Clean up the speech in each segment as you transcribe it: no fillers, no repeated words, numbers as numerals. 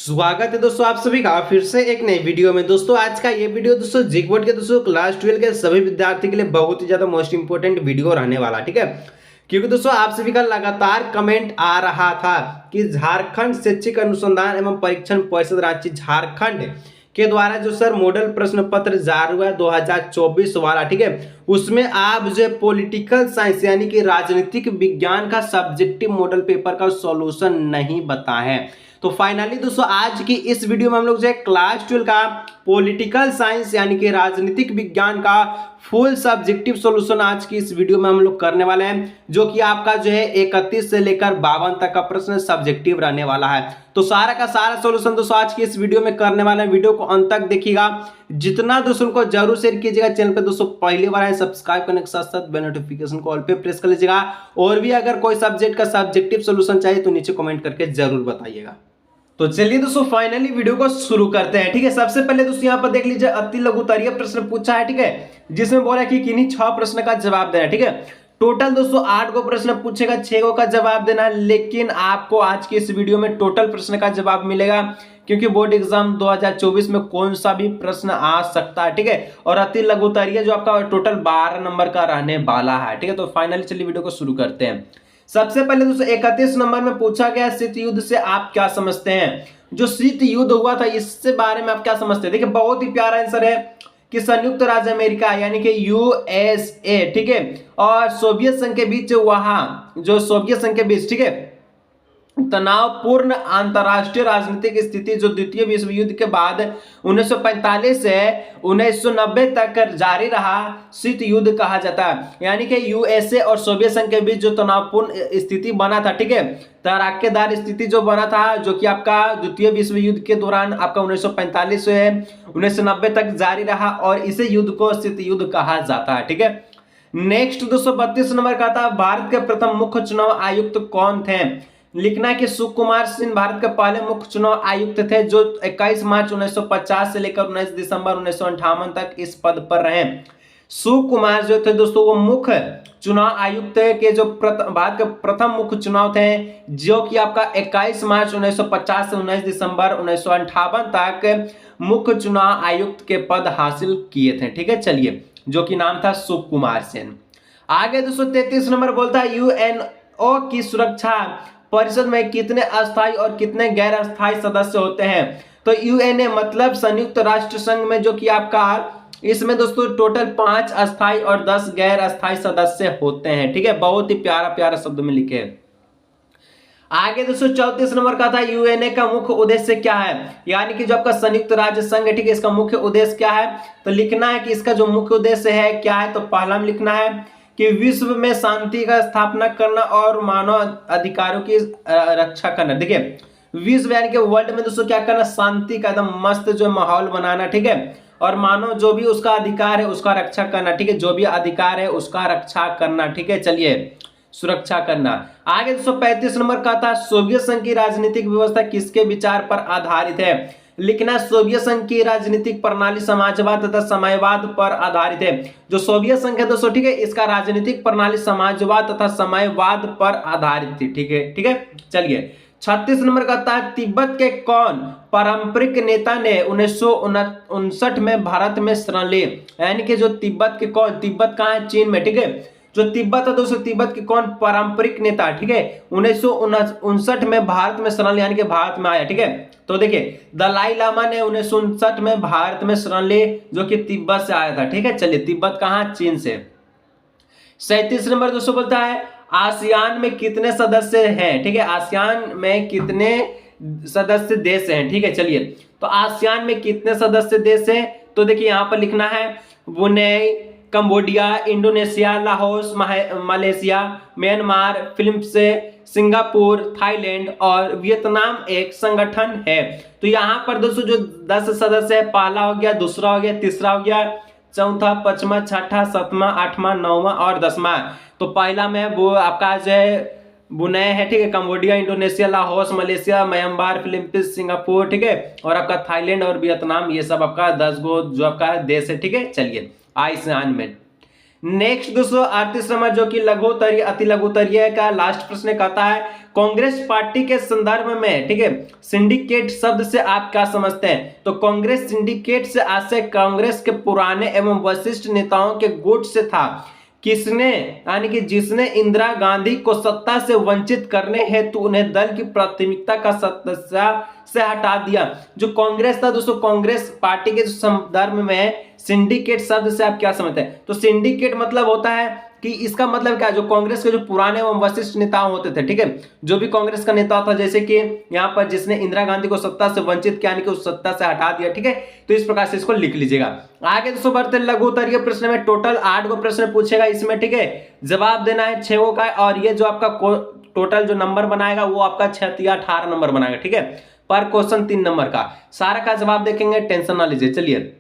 स्वागत है दोस्तों आप सभी का फिर से एक नई वीडियो में। दोस्तों आज का ये वीडियो दोस्तों जिक बोर्ड के दोस्तों क्लास 12 के सभी विद्यार्थी के लिए बहुत ही ज्यादा मोस्ट इंपोर्टेंट वीडियो रहने वाला, ठीक है। क्योंकि दोस्तों आप सभी का लगातार कमेंट आ रहा था कि झारखंड शैक्षिक अनुसंधान एवं परीक्षण परिषद रांची झारखंड के द्वारा जो सर मॉडल प्रश्न पत्र जारी हुआ 2024 वाला, ठीक है, उसमें आप जो पॉलिटिकल साइंस यानी कि राजनीतिक विज्ञान का सब्जेक्टिव मॉडल पेपर का सॉल्यूशन नहीं बताए हैं। तो फाइनली दोस्तों आज की इस वीडियो में हम लोग जो है क्लास 12 का पॉलिटिकल साइंस यानी कि राजनीतिक विज्ञान का फुल सब्जेक्टिव सॉल्यूशन आज की इस वीडियो में हम लोग करने वाले हैं, जो कि आपका जो है 31 से लेकर 52 तक का प्रश्न सब्जेक्टिव रहने वाला है। तो सारा का सारा सॉल्यूशन दोस्तों आज की इस वीडियो में करने वाले हैं। वीडियो को अंत तक देखिएगा। जितना दोस्तों को जरूर शेयर कीजिएगा। चैनल पे दोस्तों पहली बार आए सब्सक्राइब करने के साथ साथ बेल नोटिफिकेशन को ऑल पे प्रेस कर लीजिएगा। और भी अगर कोई सब्जेक्ट का सब्जेक्टिव सॉल्यूशन चाहिए तो नीचे कमेंट करके जरूर बताइएगा। तो चलिए दोस्तों फाइनली वीडियो को शुरू करते हैं, ठीक है। सबसे पहले दोस्तों यहाँ पर देख लीजिए अति लघुत्तरीय प्रश्न पूछा है, ठीक है, जिसमें बोला कि किन्हीं 6 प्रश्न का जवाब देना है, ठीक है। टोटल दोस्तों 8 को प्रश्न पूछेगा, 6 को का जवाब देना है, लेकिन आपको आज की इस वीडियो में टोटल प्रश्न का जवाब मिलेगा, क्योंकि बोर्ड एग्जाम 2024 में कौन सा भी प्रश्न आ सकता है, ठीक है। और अति लघुत्तरीय जो आपका टोटल 12 नंबर का रहने वाला है, ठीक है। तो फाइनली चलिए वीडियो को शुरू करते हैं। सबसे पहले दोस्तों 31 नंबर में पूछा गया शीत युद्ध से आप क्या समझते हैं। जो शीत युद्ध हुआ था इससे बारे में आप क्या समझते हैं। देखिए बहुत ही प्यारा आंसर है कि संयुक्त राज्य अमेरिका यानी कि यूएसए, ठीक है, और सोवियत संघ के बीच वहां जो सोवियत संघ के बीच, ठीक है, तनावपूर्ण अंतरराष्ट्रीय राजनीतिक स्थिति जो द्वितीय विश्व युद्ध के बाद 1945 से 1990 तक जारी रहा, शीत युद्ध कहा जाता है। यानी कि यूएसए और सोवियत संघ के बीच जो तनावपूर्ण स्थिति बना था, ठीक है, तराकेदार स्थिति जो बना था, जो कि आपका द्वितीय विश्व युद्ध के दौरान आपका 1945 से 1990 तक जारी रहा, और इसे युद्ध को शीत युद्ध कहा जाता है, ठीक है। नेक्स्ट 232 नंबर का था भारत के प्रथम मुख्य चुनाव आयुक्त कौन थे। लिखना है कि सुकुमार सिंह भारत के पहले मुख्य चुनाव आयुक्त थे, जो 21 मार्च 1950 से लेकर 19 दिसंबर 1958 तक इस पद पर रहे। सुकुमार जो थे दोस्तों वो मुख्य चुनाव आयुक्त के जो भारत के प्रथम मुख्य चुनाव थे, जो कि आपका 21 मार्च 1950 से 19 दिसंबर 1958 तक मुख्य चुनाव आयुक्त के पद हासिल किए थे, ठीक है। चलिए, जो कि नाम था सुकुमार सेन। आगे दोस्तों 33 नंबर बोलता है यूएनओ की सुरक्षा परिषद में कितने अस्थायी और कितने गैर अस्थायी सदस्य होते हैं। तो यूएनए मतलब संयुक्त राष्ट्र संघ में जो कि आपका इसमें दोस्तों टोटल 5 अस्थायी और 10 गैर अस्थायी सदस्य होते हैं, ठीक है। बहुत ही प्यारा प्यारा शब्द में लिखे। आगे दोस्तों 34 नंबर का था यूएनए का मुख्य उद्देश्य क्या है। यानी कि जो आपका संयुक्त राज्य संघ है, ठीक है, इसका मुख्य उद्देश्य क्या है। तो लिखना है कि इसका जो मुख्य उद्देश्य है क्या है। तो पहला में लिखना है कि विश्व में शांति का स्थापना करना और मानव अधिकारों की रक्षा करना। देखिए विश्व यानी कि वर्ल्ड में दोस्तों क्या करना, शांति का एकदम मस्त जो माहौल बनाना, ठीक है, और मानव जो भी उसका अधिकार है उसका रक्षा करना, ठीक है, जो भी अधिकार है उसका रक्षा करना, ठीक है। चलिए, सुरक्षा करना। आगे 235 नंबर का था सोवियत संघ की राजनीतिक व्यवस्था किसके विचार पर आधारित है। लिखना सोवियत संघ की राजनीतिक प्रणाली समाजवाद तथा समयवाद पर आधारित है। जो सोवियत संघ है दोस्तों, ठीक है, इसका राजनीतिक प्रणाली समाजवाद तथा समयवाद पर आधारित थी, ठीक है, ठीक है। चलिए 36 नंबर का था तिब्बत के कौन पारंपरिक नेता ने 1959 में भारत में शरण ली। यानी कि जो तिब्बत के कौन, तिब्बत कहाँ है, चीन में, ठीक है। जो तिब्बत है दोस्तों, तिब्बत के कौन पारंपरिक नेता, ठीक है, 1959 में भारत में शरण, यानी कि भारत में आया, ठीक है। तो देखिए दलाई लामा ने 1959 में भारत में शरण ली, जो कि तिब्बत से आया था, ठीक है। चलिए तिब्बत कहाँ, चीन से। 37 नंबर दोस्तों बोलता है आसियान में कितने सदस्य हैं, ठीक है, आसियान में कितने सदस्य देश हैं, ठीक है। चलिए तो आसियान में कितने सदस्य देश हैं। तो देखिए यहाँ पर लिखना है Brunei, Cambodia, Indonesia, लाहौस, Malaysia, Myanmar, Philippines, Singapore, Thailand और वियतनाम एक संगठन है। तो यहाँ पर दोस्तों जो 10 सदस्य है, पहला हो गया, दूसरा हो गया, तीसरा हो गया, चौथा, पांचवा, छठा, सातवां, आठवां, नौवां और 10वां। तो पहला में वो आपका जो है ब्रुनेई है, ठीक है, Cambodia, Indonesia, लाहौस, Malaysia, Myanmar, Philippines, Singapore, ठीक है, और आपका थाईलैंड और वियतनाम, ये सब आपका 10 गो जो आपका देश है, ठीक है। चलिए आसियान में। नेक्स्ट दोस्तों 38 नंबर जो कि लघु उत्तरीय अति लघु उत्तरीय का लास्ट प्रश्न कहता है कांग्रेस पार्टी के संदर्भ में, ठीक है, सिंडिकेट शब्द से आप क्या समझते हैं? तो कांग्रेस सिंडिकेट से आशय कांग्रेस के पुराने एवं वरिष्ठ नेताओं के गुट से था। किसने, यानी कि जिसने इंदिरा गांधी को सत्ता से वंचित करने हेतु उन्हें दल की प्राथमिकता का सदस्य से हटा दिया। जो कांग्रेस था दोस्तों, कांग्रेस पार्टी के संदर्भ में सिंडिकेट शब्द से आप क्या समझते हैं? तो सिंडिकेट मतलब होता है कि इसका मतलब क्या, जो कांग्रेस के जो पुराने एवं वरिष्ठ नेता होते थे, ठीक है, जो भी कांग्रेस का नेता था, जैसे कि यहाँ पर जिसने इंदिरा गांधी को सत्ता से वंचित किया, यानी कि उस सत्ता से हटा दिया, ठीक है, तो इस प्रकार से इसको लिख लीजिएगा। आगे दोस्तों बढ़ते लघु उत्तरीय प्रश्न में टोटल 8 गो प्रश्न पूछेगा इसमें, ठीक है, जवाब देना है 6 गो का, और ये जो आपका टोटल जो नंबर बनाएगा वो आपका 6 या 18 नंबर बनाएगा, ठीक है, पर क्वेश्चन 3 नंबर का सारा का जवाब देखेंगे, टेंशन ना लीजिए। चलिए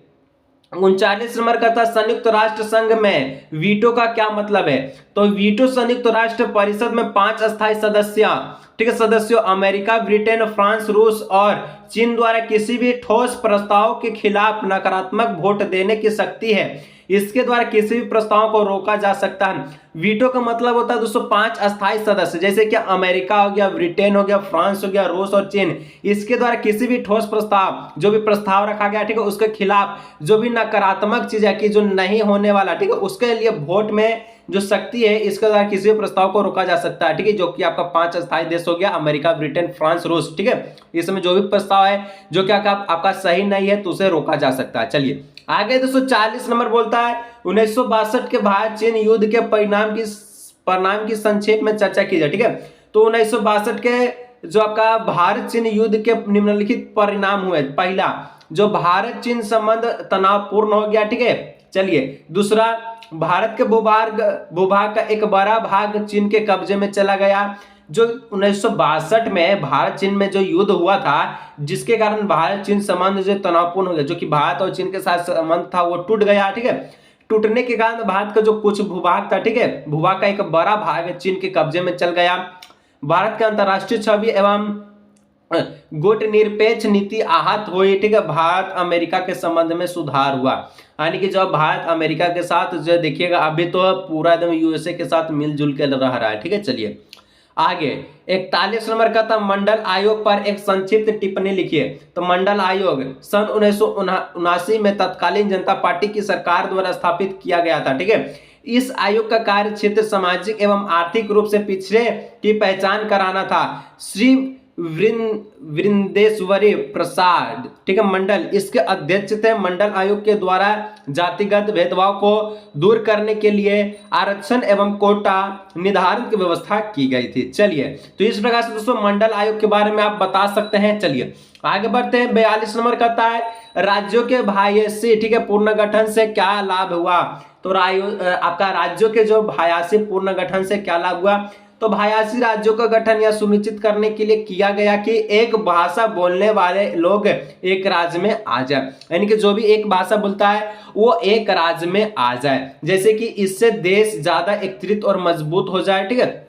39 नंबर का था संयुक्त राष्ट्र संघ में वीटो का क्या मतलब है? तो वीटो संयुक्त राष्ट्र परिषद में 5 अस्थायी सदस्य, ठीक है, सदस्यों अमेरिका, ब्रिटेन, फ्रांस, रूस और चीन द्वारा किसी भी ठोस प्रस्ताव के खिलाफ नकारात्मक वोट देने की शक्ति है। इसके द्वारा किसी भी प्रस्ताव को रोका जा सकता है। वीटो का मतलब होता है दोस्तों 5 अस्थायी सदस्य, जैसे कि अमेरिका हो गया, ब्रिटेन हो गया, फ्रांस हो गया, रूस और चीन। इसके द्वारा किसी भी ठोस प्रस्ताव, जो भी प्रस्ताव रखा गया, ठीक है, उसके खिलाफ जो भी नकारात्मक चीज है कि जो नहीं होने वाला, ठीक है, उसके लिए वोट में जो शक्ति है, इसके द्वारा किसी भी प्रस्ताव को रोका जा सकता है, ठीक है, जो कि आपका 5 अस्थायी देश हो गया, अमेरिका, ब्रिटेन, फ्रांस, रूस, ठीक है। इसमें जो भी प्रस्ताव है जो क्या आपका सही नहीं है तो उसे रोका जा सकता है। चलिए आगे दोस्तों 40 नंबर बोलता है 1962 के भारत चीन युद्ध के परिणाम की संक्षेप में चर्चा की जाए, ठीक है। तो 1962 के जो आपका भारत चीन युद्ध के निम्नलिखित परिणाम हुए। पहला, जो भारत चीन संबंध तनावपूर्ण हो गया, ठीक है। चलिए दूसरा, भारत के भूभाग का एक बड़ा भाग चीन के कब्जे में चला गया। जो 1962 में भारत चीन में जो युद्ध हुआ था, जिसके कारण भारत चीन संबंध जो तनावपूर्ण हो गया, जो कि भारत और चीन के साथ संबंध था वो टूट गया, ठीक है। टूटने के कारण भारत का जो कुछ भूभाग था, ठीक है, भूभाग का एक बड़ा भाग चीन के कब्जे में चल गया। भारत के अंतर्राष्ट्रीय छवि एवं गुट निरपेक्ष नीति आहत हुई, ठीक है। भारत अमेरिका के संबंध में सुधार हुआ, यानी कि जब भारत अमेरिका के साथ जो देखिएगा अभी तो पूरा एकदम यूएसए के साथ मिलजुल के रह रहा है, ठीक है। चलिए आगे 41 नंबर का था मंडल आयोग पर एक संक्षिप्त टिप्पणी लिखिए। तो मंडल आयोग सन 1979 में तत्कालीन जनता पार्टी की सरकार द्वारा स्थापित किया गया था, ठीक है। इस आयोग का कार्य क्षेत्र सामाजिक एवं आर्थिक रूप से पिछड़े की पहचान कराना था। श्री वृंदेश्वरी प्रसाद, ठीक है, मंडल इसके अध्यक्ष थे। मंडल आयोग के द्वारा जातिगत भेदभाव को दूर करने के लिए आरक्षण एवं कोटा निर्धारण की व्यवस्था की गई थी। चलिए तो इस प्रकार से दोस्तों मंडल आयोग के बारे में आप बता सकते हैं। चलिए आगे बढ़ते हैं। 42 नंबर कहता है राज्यों के भाईसी, ठीक है, पूर्ण गठन से क्या लाभ हुआ? तो आपका राज्यों के जो भाईसी पूर्ण गठन से क्या लाभ हुआ? तो भाईसी राज्यों का गठन यह सुनिश्चित करने के लिए किया गया कि एक भाषा बोलने वाले लोग एक राज्य में आ जाए, यानी कि जो भी एक भाषा बोलता है वो एक राज्य में आ जाए। जैसे कि इससे देश ज्यादा एकत्रित और मजबूत हो जाए, ठीक है।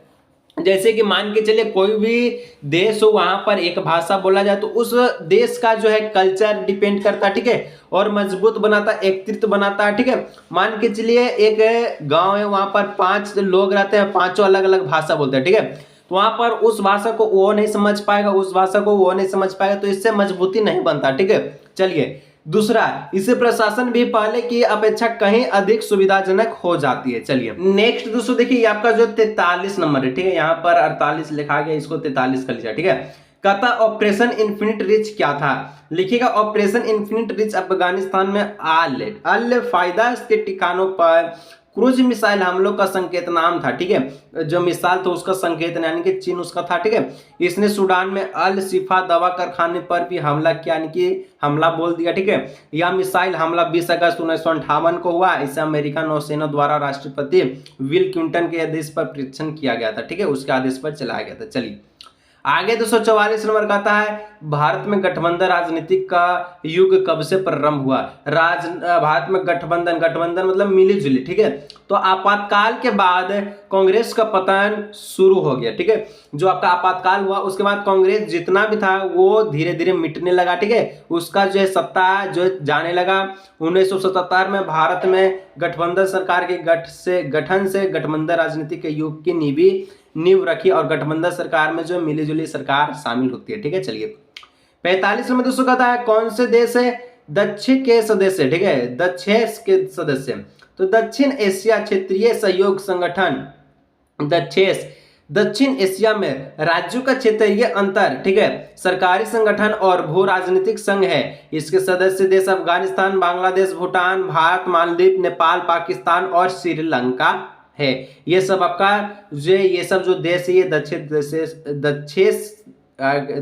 जैसे कि मान के चलिए कोई भी देश हो, वहां पर एक भाषा बोला जाए तो उस देश का जो है कल्चर डिपेंड करता है, ठीक है, और मजबूत बनाता है, एकत्रित बनाता है, ठीक है। मान के चलिए एक गांव है, वहां पर 5 लोग रहते हैं, 5 अलग अलग भाषा बोलते हैं, ठीक है। तो वहां पर उस भाषा को वो नहीं समझ पाएगा, उस भाषा को वो नहीं समझ पाएगा, तो इससे मजबूती नहीं बनता, ठीक है। चलिए दूसरा, इसे प्रशासन भी पहले की अपेक्षा कहीं अधिक सुविधाजनक हो जाती है। चलिए नेक्स्ट दोस्तों देखिए आपका जो 43 नंबर है, ठीक है, यहाँ पर 48 लिखा गया, इसको 43 कर लीजिए, ठीक है। कहता ऑपरेशन इन्फिनिट रिच क्या था? लिखिएगा ऑपरेशन इन्फिनिट रिच अफगानिस्तान में अल फायदा के ठिकानों पर क्रूज मिसाइल हमलों का संकेत नाम था, ठीक है। जो मिसाइल था उसका संकेत यानी कि चिन्ह उसका था, ठीक है। इसने सूडान में अल शिफा दवा कारखाने पर भी हमला किया, यानी कि हमला बोल दिया, ठीक है। यह मिसाइल हमला 20 अगस्त 1958 को हुआ। इसे अमेरिकन नौसेना द्वारा राष्ट्रपति विल क्लिंटन के आदेश पर परीक्षण किया गया था, ठीक है, उसके आदेश पर चलाया गया था। चलिए आगे 244 नंबर का आता है भारत में गठबंधन राजनीतिक का युग कब से प्रारंभ हुआ। भारत में गठबंधन मतलब मिली जुली, ठीक है। तो आपातकाल के बाद कांग्रेस का पतन शुरू हो गया, ठीक है। जो आपका आपातकाल हुआ उसके बाद कांग्रेस जितना भी था वो धीरे धीरे मिटने लगा, ठीक है। उसका जो है सत्ता जो है जाने लगा। 1977 में भारत में गठबंधन सरकार के गठन से गठबंधन राजनीति के युग की नींव रखी और गठबंधन सरकार में जो मिली जुली सरकार शामिल होती है, ठीक है। चलिए 45 नंबर दोस्तों कहता है कौन से देश है दक्षिण के सदस्य, ठीक है, दक्षिण के सदस्य। तो दक्षिण एशिया क्षेत्रीय सहयोग संगठन दक्षिण एशिया में राज्यों का क्षेत्रीय अंतर, ठीक है, सरकारी संगठन और भू राजनीतिक संघ है। इसके सदस्य देश अफगानिस्तान, बांग्लादेश, भूटान, भारत, मालदीव, नेपाल, पाकिस्तान और श्रीलंका है। ये सब आपका ये सब जो देश है ये दक्षिण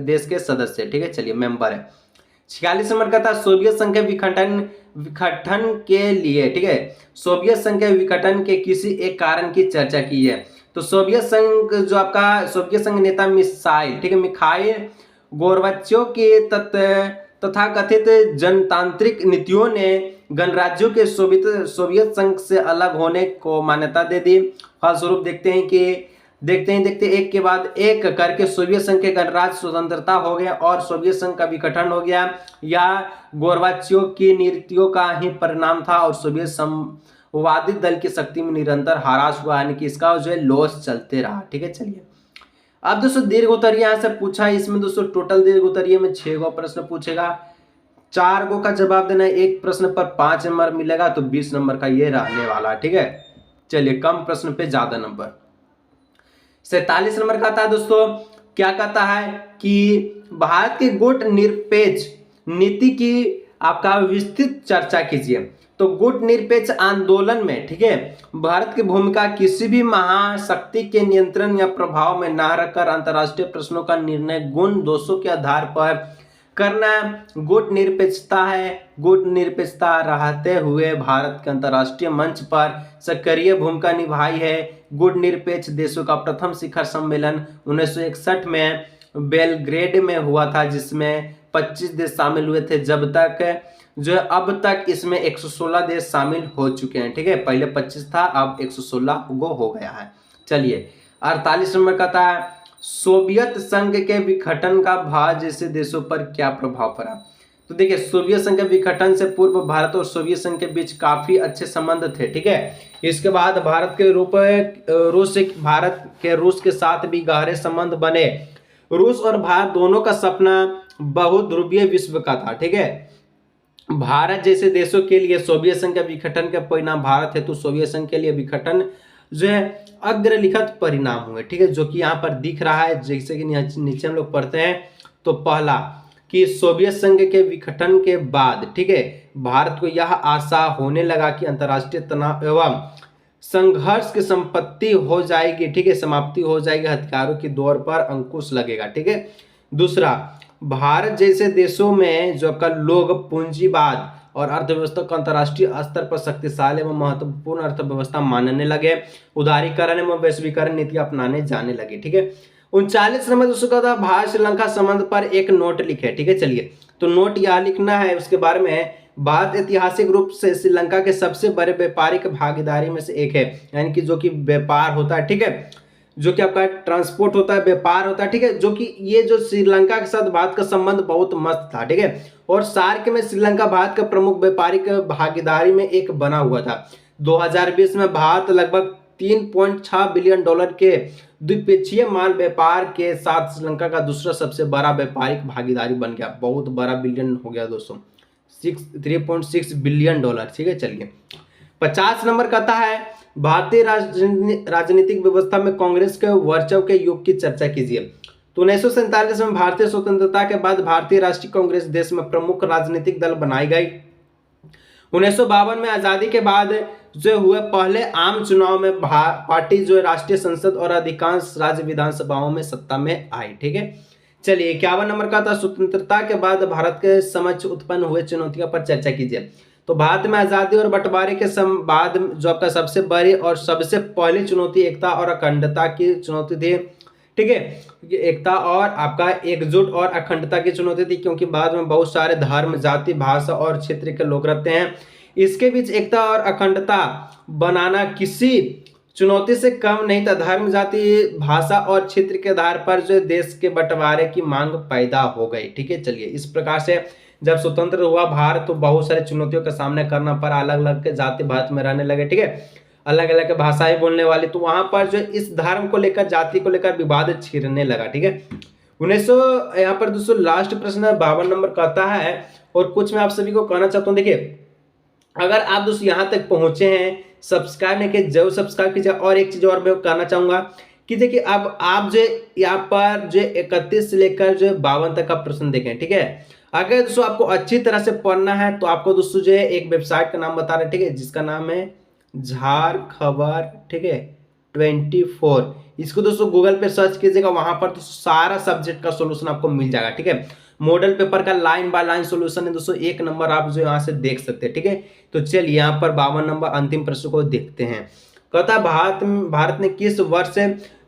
देश के सदस्य, ठीक है। चलिए मेंबर है। 46 नंबर का था सोवियत संघ के विघटन के लिए, ठीक है, सोवियत संघ के विघटन के किसी एक कारण की चर्चा की है। तो सोवियत संघ नेता मिसाइल, ठीक है, मिखाइल गोर्बाचेव की तथाकथित जनतांत्रिक नीतियों ने गणराज्यों के सोवियत संघ से अलग होने को मान्यता दे दी। फलस्वरूप देखते एक के बाद एक करके सोवियत संघ के गणराज्य स्वतंत्रता हो गए और सोवियत संघ का विघटन हो गया। यह गोर्बाचेव की नीतियों का ही परिणाम था और सोवियत संवादी दल की शक्ति में निरंतर ह्रास हुआ, यानी कि इसका जो है लॉस चलते रहा, ठीक है। चलिए अब दोस्तों दीर्घ उत्तरीय यहाँ से पूछा है। इसमें दोस्तों टोटल दीर्घ उत्तरीय में 6 गो प्रश्न पूछेगा, 4 गो का जवाब देना है, एक प्रश्न पर 5 नंबर मिलेगा, तो 20 नंबर का ये रहने वाला, ठीक है। चलिए कम प्रश्न पे ज्यादा नंबर। 47 नंबर का आता है दोस्तों, क्या कहता है कि भारत की गुट निरपेक्ष नीति की आपका विस्तृत चर्चा कीजिए। तो गुट निरपेक्ष आंदोलन में, ठीक है, भारत की भूमिका किसी भी महाशक्ति के नियंत्रण या प्रभाव में न रखकर अंतर्राष्ट्रीय प्रश्नों का निर्णय गुण दोषों के आधार पर करना गुट निरपेक्षता है। गुट निरपेक्षता रहते हुए भारत के अंतर्राष्ट्रीय मंच पर सक्रिय भूमिका निभाई है। गुट निरपेक्ष देशों का प्रथम शिखर सम्मेलन 1961 में बेलग्रेड में हुआ था, जिसमें 25 देश शामिल हुए थे। अब तक इसमें 116 देश शामिल हो चुके हैं, ठीक है। पहले 25 था, अब 116 गो हो गया है। चलिए 48 नंबर का था सोवियत संघ के विघटन का भारत जैसे देशों पर क्या प्रभाव पड़ा। तो देखिए सोवियत संघ के विघटन से पूर्व भारत और सोवियत संघ के बीच काफी अच्छे संबंध थे, ठीक है। इसके बाद भारत के रूस के साथ भी गहरे संबंध बने। रूस और भारत दोनों का सपना बहुध्रुवीय विश्व का था, ठीक है। भारत जैसे देशों के लिए सोवियत संघ के विघटन के परिणाम भारत हेतु सोवियत संघ के लिए विघटन जो है अग्रलिखित परिणाम हुए, ठीक है, जो कि यहाँ पर दिख रहा है। जैसे कि नीचे हम लोग पढ़ते हैं, तो पहला कि सोवियत संघ के विघटन के बाद, ठीक है, भारत को यह आशा होने लगा कि अंतर्राष्ट्रीय तनाव एवं संघर्ष की संपत्ति हो जाएगी, ठीक है, समाप्ति हो जाएगी, हथियारों की दौर पर अंकुश लगेगा, ठीक है। दूसरा, भारत जैसे देशों में जो आपका लोग पूंजीवाद और अर्थव्यवस्था को अंतर्राष्ट्रीय स्तर पर शक्तिशाली एवं महत्वपूर्ण अर्थव्यवस्था मानने लगे। उदारीकरण एवं वैश्वीकरण नीति अपनाने जाने लगे, ठीक है। 39 नंबर दोस्तों का था भारत श्रीलंका संबंध पर एक नोट लिखे, ठीक है। चलिए तो नोट यह लिखना है उसके बारे में। भारत ऐतिहासिक रूप से श्रीलंका के सबसे बड़े व्यापारिक भागीदारी में से एक है, यानी कि जो कि व्यापार होता है, ठीक है, जो कि आपका ट्रांसपोर्ट होता है, व्यापार होता है, ठीक है, जो कि ये जो श्रीलंका के साथ भारत का संबंध बहुत मस्त था, ठीक है। और सार्क में श्रीलंका भारत का प्रमुख व्यापारिक भागीदारी में एक बना हुआ था। 2020 में भारत लगभग $3.6 बिलियन के द्विपक्षीय माल व्यापार के साथ श्रीलंका का दूसरा सबसे बड़ा व्यापारिक भागीदारी बन गया। बहुत बड़ा बिलियन हो गया दोस्तों, 3.6 बिलियन डॉलर, ठीक है। चलिए 50 नंबर कहता है भारतीय राजनीतिक व्यवस्था में कांग्रेस के वर्चस्व के युग की चर्चा कीजिए। तो 1947 में भारतीय स्वतंत्रता के बाद भारतीय राष्ट्रीय कांग्रेस देश में प्रमुख राजनीतिक दल बनाई गई। 1952 में आजादी के बाद जो हुए पहले आम चुनाव में पार्टी जो राष्ट्रीय संसद और अधिकांश राज्य विधानसभाओं में सत्ता में आई, ठीक है। चलिए 51 नंबर का था स्वतंत्रता के बाद भारत के समक्ष उत्पन्न हुए चुनौतियों पर चर्चा कीजिए। तो भारत में आजादी और बंटवारे के बाद जो आपका सबसे बड़ी और सबसे पहली चुनौती एकता और अखंडता की चुनौती थी, ठीक है। एकता और आपका एकजुट और अखंडता की चुनौती थी, क्योंकि बाद में बहुत सारे धर्म, जाति, भाषा और क्षेत्र के लोग रहते हैं। इसके बीच एकता और अखंडता बनाना किसी चुनौती से कम नहीं था। धर्म, जाति, भाषा और क्षेत्र के आधार पर जो देश के बंटवारे की मांग पैदा हो गई। ठीक है, चलिए इस प्रकार से जब स्वतंत्र हुआ भारत तो बहुत सारी चुनौतियों का सामना करना पड़ा। अलग अलग के जाति भारत में रहने लगे, ठीक है, अलग अलग भाषाएं बोलने वाली, तो वहां पर जो इस धर्म को लेकर, जाति को लेकर विवाद छिड़ने लगा। ठीक है, 1900 यहाँ पर दोस्तों लास्ट प्रश्न 52 नंबर कहता है, और कुछ मैं आप सभी को कहना चाहता हूँ। देखिए, अगर आप दोस्तों यहाँ तक पहुंचे हैं, सब्सक्राइब नहीं किए, जरूर सब्सक्राइब कीजिए। और एक चीज और मैं कहना चाहूंगा कि देखिए, अब आप जो यहाँ पर जो 31 से लेकर जो 52 तक का प्रश्न देखें। ठीक है, अगर दोस्तों आपको अच्छी तरह से पढ़ना है तो आपको दोस्तों जो है एक वेबसाइट का नाम बता रहे हैं, ठीक है, जिसका नाम है झार खबर, ठीक है, 24। इसको दोस्तों गूगल पे सर्च कीजिएगा, वहां पर तो सारा सब्जेक्ट का सोल्यूशन आपको मिल जाएगा। ठीक है, मॉडल पेपर का लाइन बाय लाइन सोल्यूशन है दोस्तों, 1 नंबर आप जो यहाँ से देख सकते हैं। ठीक है, तो चलिए यहाँ पर 52 नंबर अंतिम प्रश्न को देखते हैं। कहता भारत ने किस वर्ष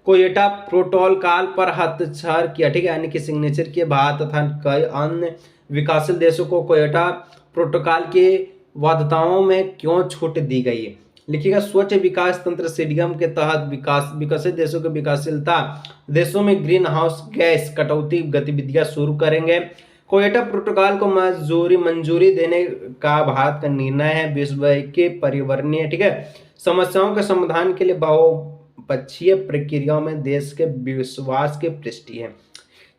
क्योटो प्रोटोकॉल पर हस्ताक्षर किया? ठीक है, यानी कि सिग्नेचर किए। भारत तथा कई अन्य विकासशील देशों को क्योटो प्रोटोकॉल के वाध्यताओं में क्यों छूट दी गई है? लिखिएगा, स्वच्छ विकास तंत्र सीडीएम के तहत विकसित देशों के विकासशीलता देशों में ग्रीन हाउस गैस कटौती गतिविधियां शुरू करेंगे। क्योटो प्रोटोकॉल को मंजूरी देने का भारत का निर्णय है। विश्व के पर्यावरणीय, ठीक है, समस्याओं के समाधान के लिए बहुपक्षीय प्रक्रियाओं में देश के विश्वास की पुष्टि है।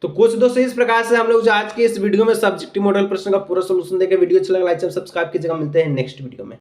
तो कुछ दोस्तों इस प्रकार से हम लोग जो आज के इस वीडियो में सब्जेक्टिव मॉडल प्रश्न का पूरा सोल्यूशन देकर वीडियो अच्छा लगा लाइक सब्सक्राइब कीजिएगा। मिलते हैं नेक्स्ट वीडियो में।